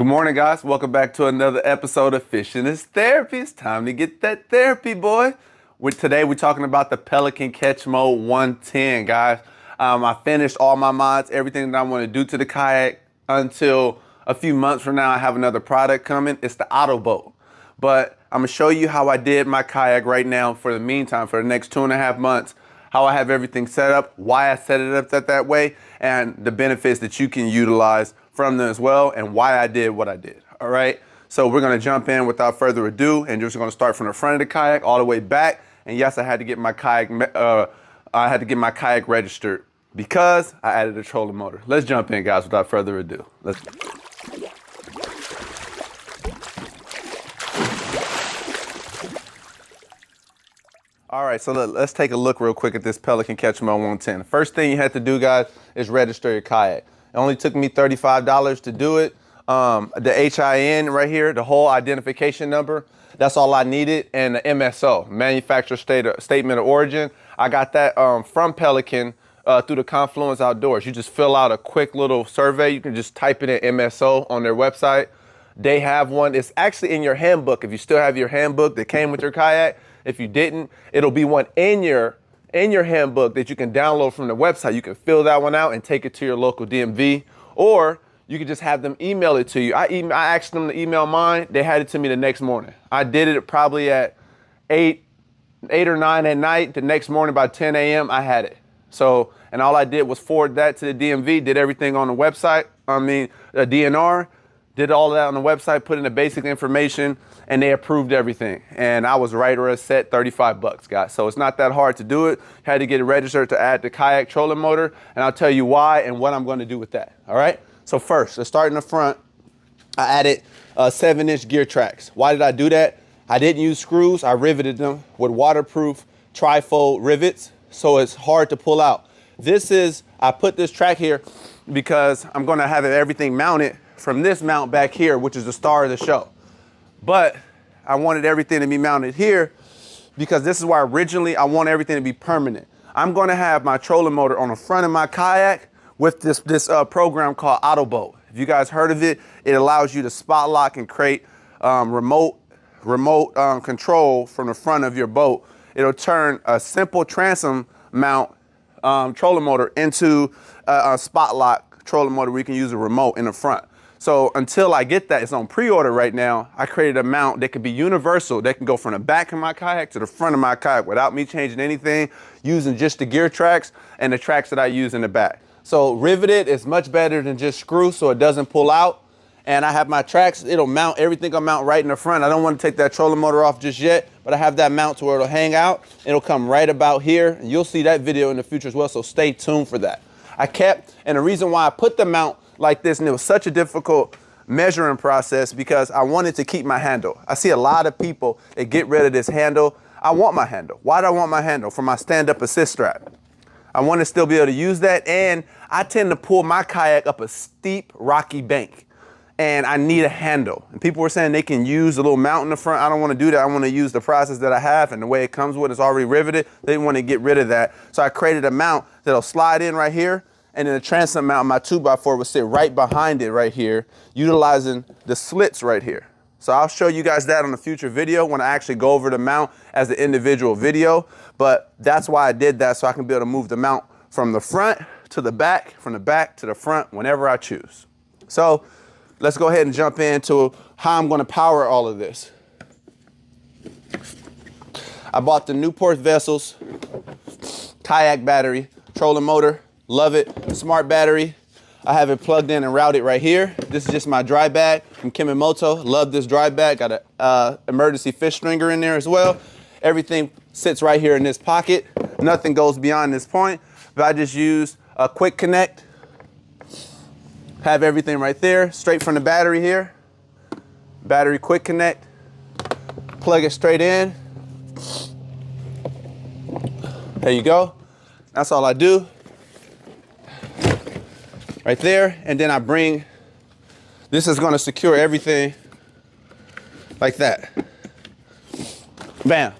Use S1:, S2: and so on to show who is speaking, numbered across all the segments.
S1: Good morning, guys. Welcome back to another episode of Fishing is Therapy. It's time to get that therapy, boy. Today we're talking about the Pelican Catch Mode 110, guys. I finished all my mods, everything that I want to do to the kayak until a few months from now. I have another product coming. It's the auto boat. But I'm going to show you how I did my kayak right now for the meantime, for the next 2.5 months, how I have everything set up, why I set it up that way, and the benefits that you can utilize from them as well, and why I did what I did. All right, so we're gonna jump in without further ado, and just gonna start from the front of the kayak all the way back. And yes, I had to get my kayak registered because I added a trolling motor. Let's jump in, guys, without further ado. All right, so let's take a look real quick at this Pelican Catch Mode 110. The first thing you have to do, guys, is register your kayak. It only took me $35 to do it. The HIN right here, the whole identification number, that's all I needed. And the MSO, Manufacturer Statement of Origin. I got that from Pelican through the Confluence Outdoors. You just fill out a quick little survey. You can just type it in MSO on their website. They have one. It's actually in your handbook. If you still have your handbook that came with your kayak, if you didn't, it'll be one in your handbook that you can download from the website. You can fill that one out and take it to your local DMV, or you can just have them email it to you. I asked them to email mine. They had it to me the next morning. I did it probably at 8 or 9 at night. The next morning by 10 a.m. I had it. So, and all I did was forward that to the DMV, did everything on the website. The DNR, did all that on the website, put in the basic information, and they approved everything. And I was right or set, 35 bucks, guys. So it's not that hard to do it. Had to get it registered to add the kayak trolling motor, and I'll tell you why and what I'm going to do with that. All right. So first, let's start in the front. I added 7-inch gear tracks. Why did I do that? I didn't use screws. I riveted them with waterproof trifold rivets, so it's hard to pull out. I put this track here because I'm going to have everything mounted from this mount back here, which is the star of the show. But I wanted everything to be mounted here because this is why originally I want everything to be permanent. I'm going to have my trolling motor on the front of my kayak with this program called Auto Boat. If you guys heard of it, it allows you to spot lock and create remote control from the front of your boat. It'll turn a simple transom mount trolling motor into a spot lock trolling motor where you can use a remote in the front. So until I get that, it's on pre-order right now. I created a mount that can be universal. That can go from the back of my kayak to the front of my kayak without me changing anything, using just the gear tracks and the tracks that I use in the back. So riveted is much better than just screw, so it doesn't pull out. And I have my tracks, it'll mount, everything will mount right in the front. I don't want to take that trolling motor off just yet, but I have that mount to where it'll hang out. It'll come right about here, and you'll see that video in the future as well, so stay tuned for that. And the reason why I put the mount like this, and it was such a difficult measuring process, because I wanted to keep my handle. I see a lot of people that get rid of this handle. I want my handle. Why do I want my handle? For my stand-up assist strap. I want to still be able to use that, and I tend to pull my kayak up a steep, rocky bank, and I need a handle. And people were saying they can use a little mount in the front. I don't want to do that. I want to use the process that I have, and the way it comes with it's already riveted. They want to get rid of that. So I created a mount that'll slide in right here, and then the transom mount, my 2x4 will sit right behind it right here, utilizing the slits right here. So I'll show you guys that on a future video when I actually go over the mount as an individual video. But that's why I did that, so I can be able to move the mount from the front to the back, from the back to the front, whenever I choose. So let's go ahead and jump into how I'm going to power all of this. I bought the Newport Vessels kayak battery, trolling motor. Love it. Smart battery. I have it plugged in and routed right here. This is just my dry bag from Kimimoto. Love this dry bag. Got an emergency fish stringer in there as well. Everything sits right here in this pocket. Nothing goes beyond this point. But I just use a quick connect. Have everything right there, straight from the battery here. Battery quick connect. Plug it straight in. There you go. That's all I do. Right there, and then I bring, this is going to secure everything like that. Bam.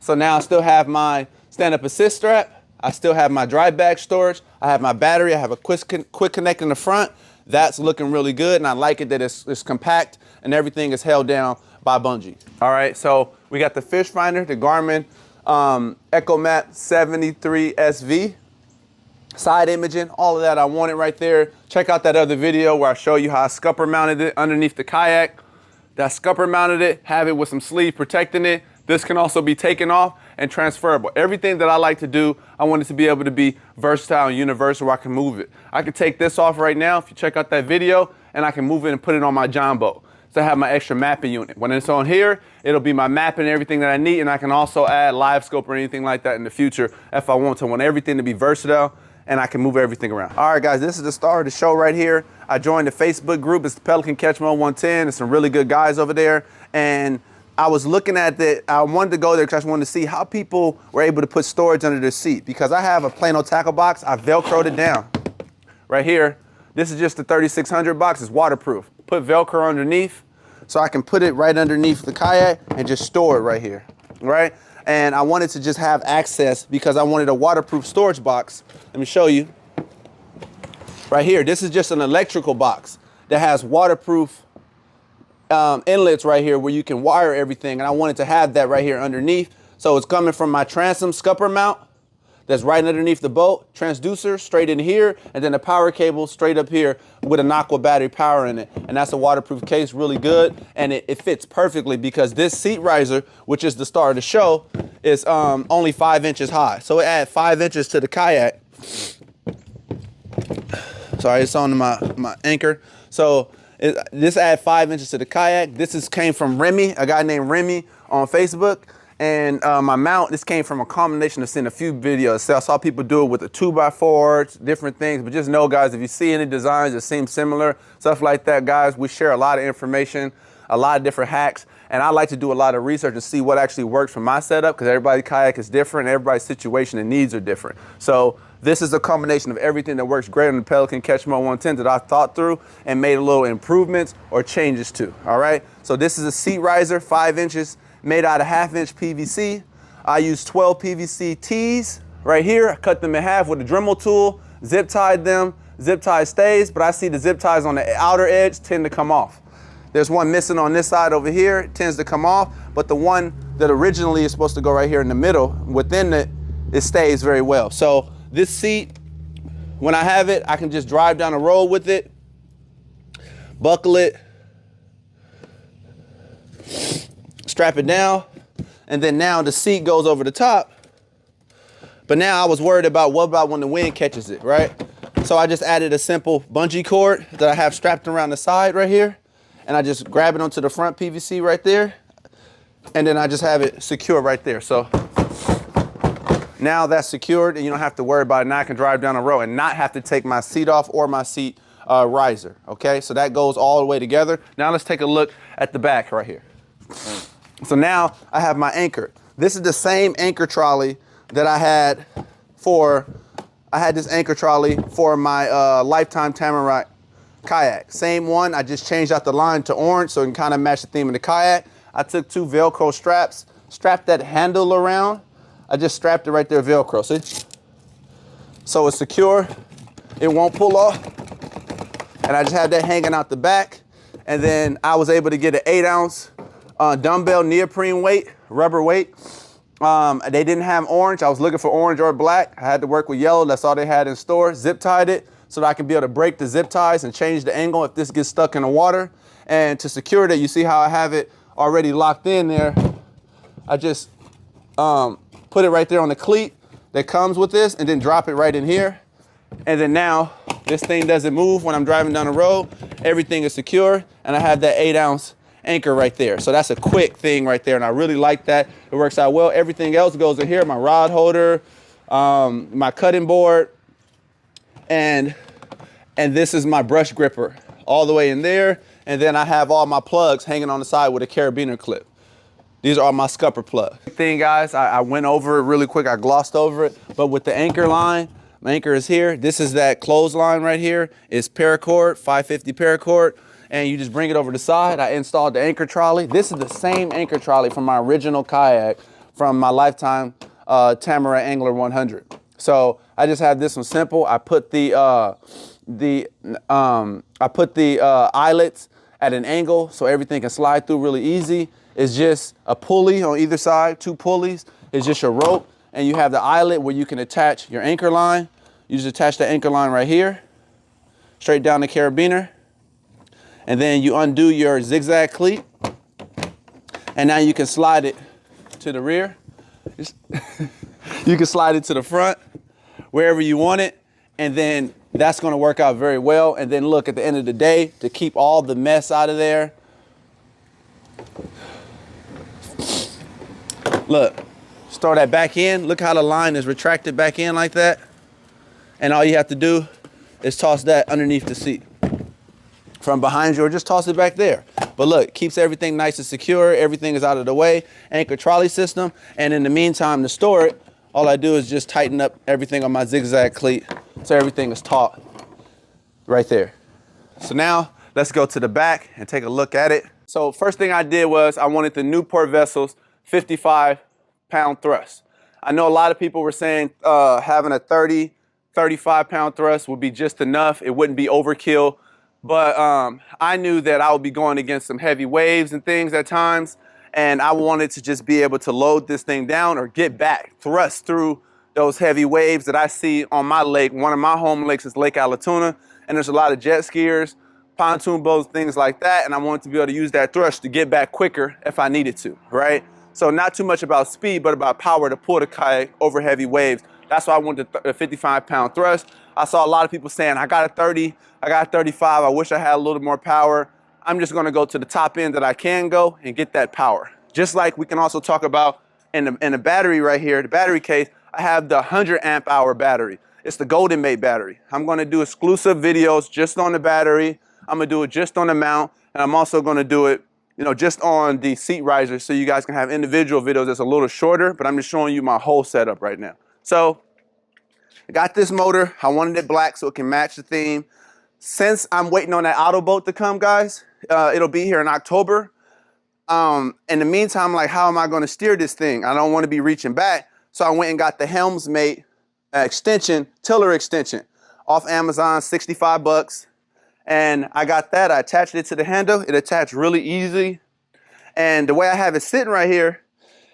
S1: So now I still have my stand-up assist strap. I still have my dry bag storage. I have my battery. I have a quick connect in the front. That's looking really good, and I like it that it's compact and everything is held down by bungee. All right, so we got the fish finder, the Garmin EchoMap 73 SV. Side imaging, all of that I wanted right there. Check out that other video where I show you how I scupper mounted it underneath the kayak. That scupper mounted it, have it with some sleeve protecting it. This can also be taken off and transferable. Everything that I like to do, I want it to be able to be versatile and universal where I can move it. I can take this off right now if you check out that video, and I can move it and put it on my John boat. So I have my extra mapping unit. When it's on here, it'll be my mapping and everything that I need, and I can also add live scope or anything like that in the future if I want to. I want everything to be versatile, and I can move everything around. All right, guys, this is the star of the show right here. I joined the Facebook group. It's the Pelican Catch Mode 110. There's some really good guys over there. And I was looking at it. I wanted to go there because I just wanted to see how people were able to put storage under their seat. Because I have a plain old tackle box. I Velcroed it down right here. This is just the 3600 box. It's waterproof. Put Velcro underneath so I can put it right underneath the kayak and just store it right here, right? And I wanted to just have access because I wanted a waterproof storage box. Let me show you. Right here, this is just an electrical box that has waterproof inlets right here where you can wire everything. And I wanted to have that right here underneath. So it's coming from my transom scupper mount that's right underneath the boat, transducer straight in here, and then a power cable straight up here with an aqua battery power in it. And that's a waterproof case, really good. And it fits perfectly because this seat riser, which is the star of the show, is only 5 inches high. So it adds 5 inches to the kayak. Sorry, it's on my anchor. So this adds 5 inches to the kayak. This came from Remy, a guy named Remy on Facebook. And my mount, this came from a combination of seeing a few videos. So I saw people do it with a 2x4, different things. But just know, guys, if you see any designs that seem similar, stuff like that, guys, we share a lot of information, a lot of different hacks. And I like to do a lot of research and see what actually works for my setup because everybody's kayak is different. Everybody's situation and needs are different. So this is a combination of everything that works great on the Pelican Catch Mode 110 that I've thought through and made a little improvements or changes to, all right? So this is a seat riser, 5 inches, made out of 1/2-inch PVC. I use 12 PVC tees right here. I cut them in half with a Dremel tool, zip tied them. Zip tie stays, but I see the zip ties on the outer edge tend to come off. There's one missing on this side over here, it tends to come off, but the one that originally is supposed to go right here in the middle, within it stays very well. So this seat, when I have it, I can just drive down the road with it, buckle it, strap it down, and then now the seat goes over the top. But now I was worried about what about when the wind catches it, right? So I just added a simple bungee cord that I have strapped around the side right here. And I just grab it onto the front PVC right there. And then I just have it secure right there. So now that's secured and you don't have to worry about it. Now I can drive down the road and not have to take my seat off or my seat riser, okay? So that goes all the way together. Now let's take a look at the back right here. So now I have my anchor. This is the same anchor trolley that I had this anchor trolley for my Lifetime Tamarack kayak. Same one, I just changed out the line to orange so it can kind of match the theme of the kayak. I took 2 Velcro straps, strapped that handle around. I just strapped it right there, Velcro, see? So it's secure, it won't pull off. And I just had that hanging out the back. And then I was able to get an 8-ounce dumbbell neoprene weight, rubber weight. They didn't have orange. I was looking for orange or black. I had to work with yellow. That's all they had in store. Zip tied it so that I can be able to break the zip ties and change the angle if this gets stuck in the water. And to secure that, you see how I have it already locked in there. I just put it right there on the cleat that comes with this and then drop it right in here. And then now this thing doesn't move when I'm driving down the road. Everything is secure and I have that 8-ounce anchor right there. So that's a quick thing right there and I really like that. It works out well. Everything else goes in here, my rod holder, my cutting board, and this is my brush gripper all the way in there. And then I have all my plugs hanging on the side with a carabiner clip. These are all my scupper plugs. Thing, guys, I went over it really quick. I glossed over it, but with the anchor line, my anchor is here. This is that clothesline right here. It's paracord, 550 paracord. And you just bring it over the side. I installed the anchor trolley. This is the same anchor trolley from my original kayak from my Lifetime Tamarack Angler 100. So I just have this one simple. I put the I put the eyelets at an angle so everything can slide through really easy. It's just a pulley on either side, 2 pulleys. It's just your rope, and you have the eyelet where you can attach your anchor line. You just attach the anchor line right here, straight down the carabiner, and then you undo your zigzag cleat, and now you can slide it to the rear. You can slide it to the front, wherever you want it, and then that's gonna work out very well. And then look, at the end of the day, to keep all the mess out of there, look, just throw that back in. Look how the line is retracted back in like that. And all you have to do is toss that underneath the seat from behind you, or just toss it back there. But look, keeps everything nice and secure. Everything is out of the way. Anchor trolley system. And in the meantime, to store it, all I do is just tighten up everything on my zigzag cleat so everything is taut right there. So now let's go to the back and take a look at it. So first thing I did was I wanted the Newport Vessels 55-pound thrust. I know a lot of people were saying having a 35-pound thrust would be just enough. It wouldn't be overkill. But I knew that I would be going against some heavy waves and things at times, and I wanted to just be able to load this thing down or get back, thrust through those heavy waves that I see on my lake. One of my home lakes is Lake Allatoona, and there's a lot of jet skiers, pontoon boats, things like that, and I wanted to be able to use that thrust to get back quicker if I needed to, right? So not too much about speed, but about power to pull the kayak over heavy waves. That's why I wanted the 55-pound thrust. I saw a lot of people saying, I got a 30, I got a 35, I wish I had a little more power. I'm just gonna go to the top end that I can go and get that power. Just like we can also talk about in the battery right here, the battery case, I have the 100 amp hour battery. It's the Goldenmate battery. I'm gonna do exclusive videos just on the battery. I'm gonna do it just on the mount, and I'm also gonna do it, you know, just on the seat riser so you guys can have individual videos that's a little shorter, but I'm just showing you my whole setup right now. So I got this motor. I wanted it black so it can match the theme. Since I'm waiting on that auto boat to come, guys, it'll be here in October. In the meantime, like, how am I going to steer this thing? I don't want to be reaching back. So I went and got the Helmsmate extension, tiller extension off Amazon, 65 bucks. And I got that. I attached it to the handle. It attached really easy. And the way I have it sitting right here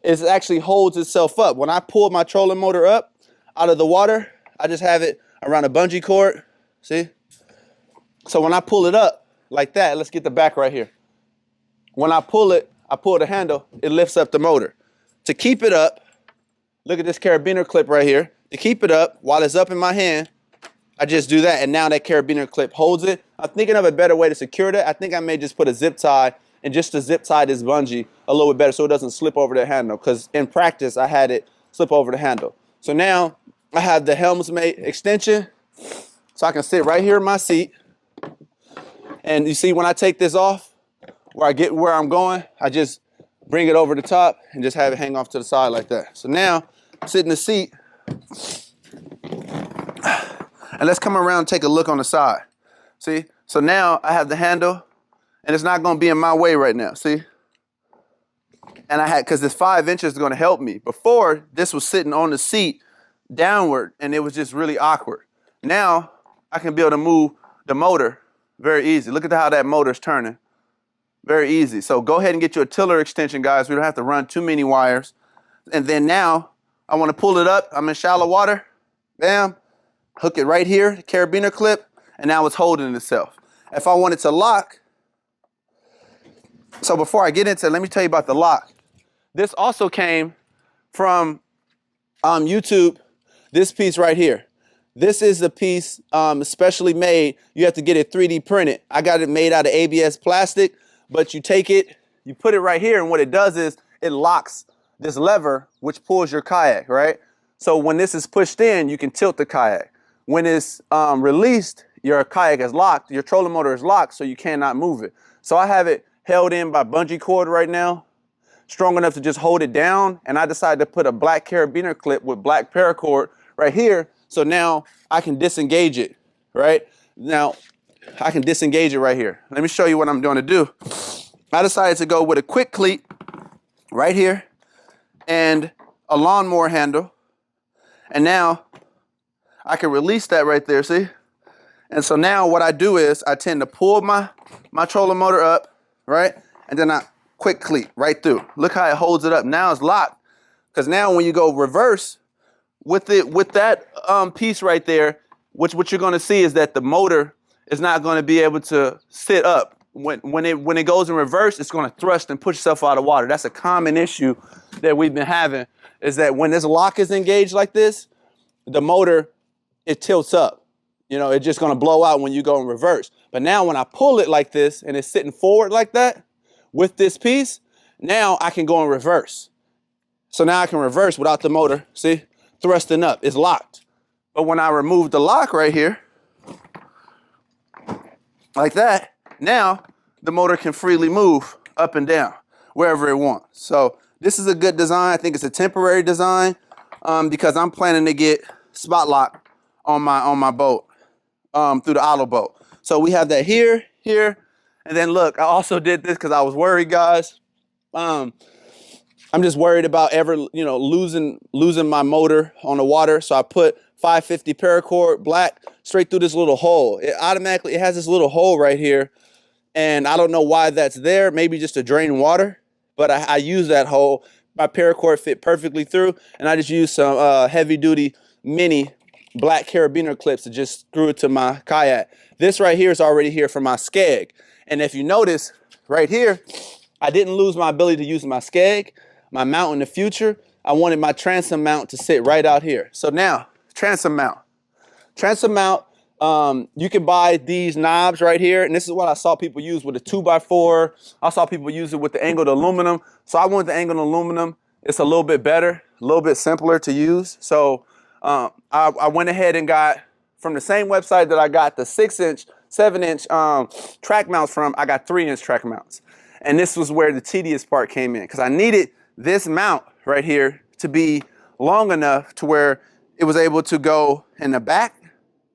S1: is it actually holds itself up. When I pull my trolling motor up out of the water, I just have it around a bungee cord. See? So when I pull it up like that, let's get the back right here. When I pull it, I pull the handle, it lifts up the motor. To keep it up, look at this carabiner clip right here. To keep it up while it's up in my hand, I just do that, and now that carabiner clip holds it. I'm thinking of a better way to secure that. I think I may just put a zip tie and just to zip tie this bungee a little bit better so it doesn't slip over the handle, because in practice I had it slip over the handle. So now I have the Helmsmate extension, so I can sit right here in my seat. And you see, when I take this off, where I get where I'm going, I just bring it over the top and just have it hang off to the side like that. So now, sit in the seat, and let's come around and take a look on the side. See? So now I have the handle, and it's not gonna be in my way right now, see? And I had, because this 5 inches is gonna help me. Before, this was sitting on the seat downward, and it was just really awkward. Now, I can be able to move the motor very easy. Look at how that motor's turning. Very easy. So go ahead and get you a tiller extension, guys. We don't have to run too many wires. And then now, I want to pull it up. I'm in shallow water. Bam. Hook it right here, the carabiner clip, and now it's holding itself. If I want it to lock, so before I get into it, let me tell you about the lock. This also came from YouTube, this piece right here. This is the piece specially made. You have to get it 3D printed. I got it made out of ABS plastic, but you take it, you put it right here, and what it does is it locks this lever, which pulls your kayak, right? So when this is pushed in, you can tilt the kayak. When it's released, your kayak is locked, your trolling motor is locked, so you cannot move it. So I have it held in by bungee cord right now, strong enough to just hold it down, and I decided to put a black carabiner clip with black paracord right here. So now I can disengage it, right? Now I can disengage it right here. Let me show you what I'm going to do. I decided to go with a quick cleat right here and a lawnmower handle. And now I can release that right there, see? And so now what I do is I tend to pull my trolling motor up, right? And then I quick cleat right through. Look how it holds it up. Now it's locked. Because now when you go reverse with that piece right there, what you're gonna see is that the motor is not gonna be able to sit up. When it goes in reverse, it's gonna thrust and push itself out of water. That's a common issue that we've been having, is that when this lock is engaged like this, the motor, it tilts up. You know, it's just gonna blow out when you go in reverse. But now when I pull it like this and it's sitting forward like that with this piece, now I can go in reverse. So now I can reverse without the motor, see, thrusting up, it's locked. But when I remove the lock right here, like that, now the motor can freely move up and down wherever it wants. So this is a good design. I think it's a temporary design because I'm planning to get spot lock on my boat through the auto boat. So we have that here, and then look, I also did this because I was worried, guys. I'm just worried about losing my motor on the water. So I put 550 paracord black straight through this little hole. It has this little hole right here. And I don't know why that's there, maybe just to drain water, but I use that hole. My paracord fit perfectly through, and I just used some heavy duty mini black carabiner clips to just screw it to my kayak. This right here is already here for my skeg. And if you notice right here, I didn't lose my ability to use my skeg, my mount in the future. I wanted my transom mount to sit right out here. So now, transom mount. Transom mount, you can buy these knobs right here, and this is what I saw people use with a 2x4. I saw people use it with the angled aluminum. So I wanted the angled aluminum. It's a little bit better, a little bit simpler to use. So I went ahead and got, from the same website that I got the 6-inch, 7-inch track mounts from, I got 3-inch track mounts. And this was where the tedious part came in, because I needed this mount right here to be long enough to where it was able to go in the back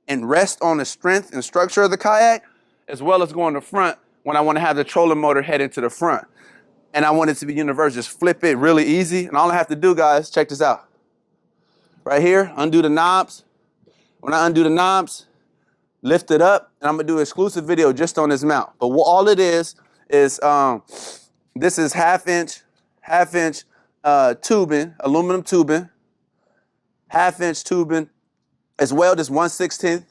S1: and rest on the strength and structure of the kayak, as well as go in the front when I want to have the trolling motor head into the front. And I want it to be universal, just flip it really easy. And all I have to do, guys, check this out. Right here, undo the knobs. When I undo the knobs, lift it up, and I'm gonna do an exclusive video just on this mount. But all it is this is half-inch tubing, aluminum tubing, half-inch tubing, as well as 1/16.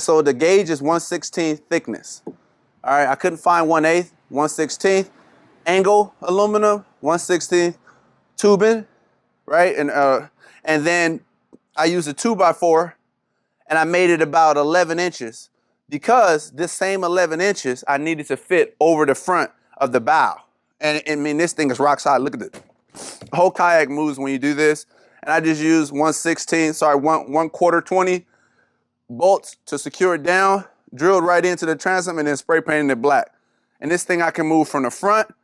S1: So the gauge is 1/16 thickness. All right, I couldn't find 1/8, 1/16 angle aluminum, 1/16 tubing, right? And then I used a 2x4, and I made it about 11 inches because this same 11 inches I needed to fit over the front of the bow. And I mean, this thing is rock solid. Look at it. The whole kayak moves when you do this. And I just used 1/4 20 bolts to secure it down, drilled right into the transom, and then spray painted it black. And this thing I can move from the front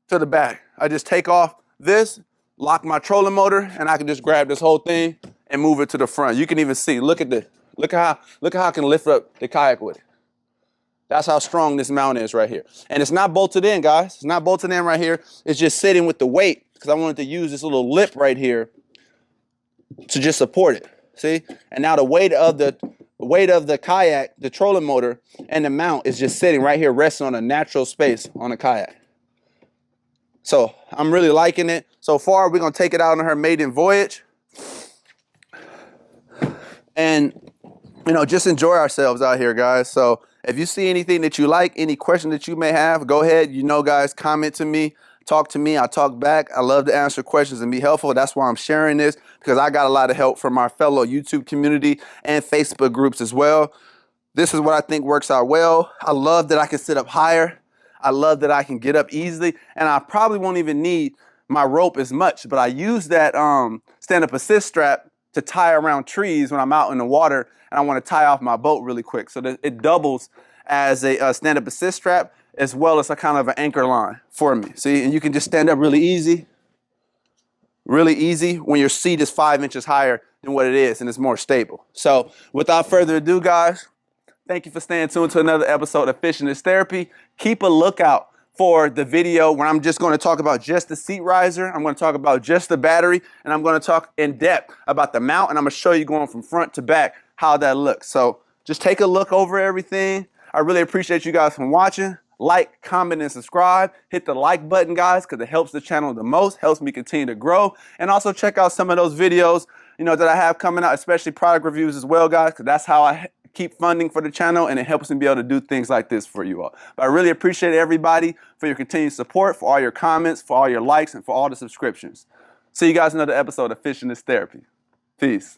S1: to the back. I just take off this, lock my trolling motor, and I can just grab this whole thing and move it to the front. You can even see, look at how I can lift up the kayak with it. That's how strong this mount is right here. And it's not bolted in, guys. It's not bolted in right here. It's just sitting with the weight, because I wanted to use this little lip right here to just support it. See? And now the weight of the kayak, the trolling motor, and the mount is just sitting right here, resting on a natural space on the kayak. So I'm really liking it. So far, we're gonna take it out on her maiden voyage. And just enjoy ourselves out here, guys. So if you see anything that you like, any question that you may have, go ahead, guys, comment to me, talk to me, I'll talk back. I love to answer questions and be helpful. That's why I'm sharing this, because I got a lot of help from our fellow YouTube community and Facebook groups as well. This is what I think works out well. I love that I can sit up higher. I love that I can get up easily, and I probably won't even need my rope as much, but I use that stand-up assist strap to tie around trees when I'm out in the water and I want to tie off my boat really quick. So that it doubles as a stand-up assist strap, as well as a kind of an anchor line for me. See, and you can just stand up really easy when your seat is 5 inches higher than what it is and it's more stable. So without further ado, guys, thank you for staying tuned to another episode of Fishing is Therapy. Keep a lookout for the video where I'm just going to talk about just the seat riser. I'm going to talk about just the battery, and I'm going to talk in depth about the mount, and I'm going to show you going from front to back how that looks. So just take a look over everything. I really appreciate you guys from watching. Like, comment, and subscribe. Hit the like button, guys, because it helps the channel the most, helps me continue to grow. And also check out some of those videos, that I have coming out, especially product reviews as well, guys, because that's how I keep funding for the channel, and it helps me be able to do things like this for you all. But I really appreciate everybody for your continued support, for all your comments, for all your likes, and for all the subscriptions. See you guys in another episode of Fishing is Therapy. Peace.